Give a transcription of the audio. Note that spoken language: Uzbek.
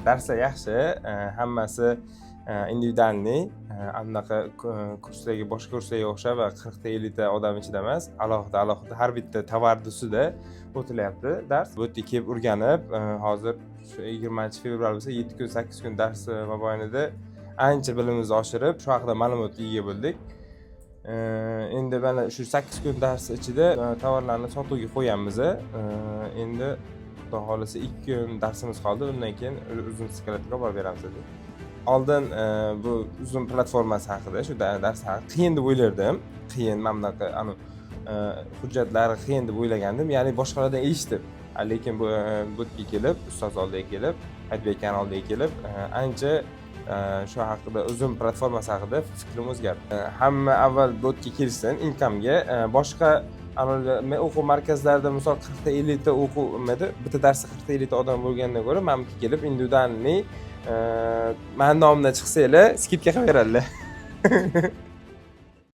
darslar yaxshi, hammasi individualniy, anaqa kurslarga, boshqa kurslarga o'xshab va 40 ta 50 ta odam ichida emas, alohida har bitta tovarni ustida o'tilyapti dars. Bu yerga kelib o'rganib, hozir shu 20-fevral bo'lsa 7 kun, 8 kun dars mobaynida ancha bilimimizni oshirib, shu haqida ma'lumotga ega bo'ldik. Endi mana shu 8 kun dars ichida tovarlarni sotuvga qo'yamiz. Endi xudo xolasa 2 kun darsimiz qoldi, undan keyin uzun skalaga olib beramiz dedi. Oldin bu uzun platformasi haqida, shu dars haqida qiyin deb o'ylardim. Qiyin, mana bunaqa hujjatlari qiyin deb o'ylagandim, ya'ni boshqalardan eshitib. Lekin bu yerga kelib, ustoz oldiga kelib, Aytbek aka oldiga kelib, ancha shu haqida, uzun platformasi haqida fikrim o'zgardi. Hamma avval bu yerga kelsin, inkamga, boshqa o'quv markazlarida misol 40 ta 50 ta o'quvmadi, bitta darsda 40 ta 50 ta odam bo'lgandan ko'ra, men bu yerga kelib individualniy men nomidan chiqsanglar, skidka qilib beradilar.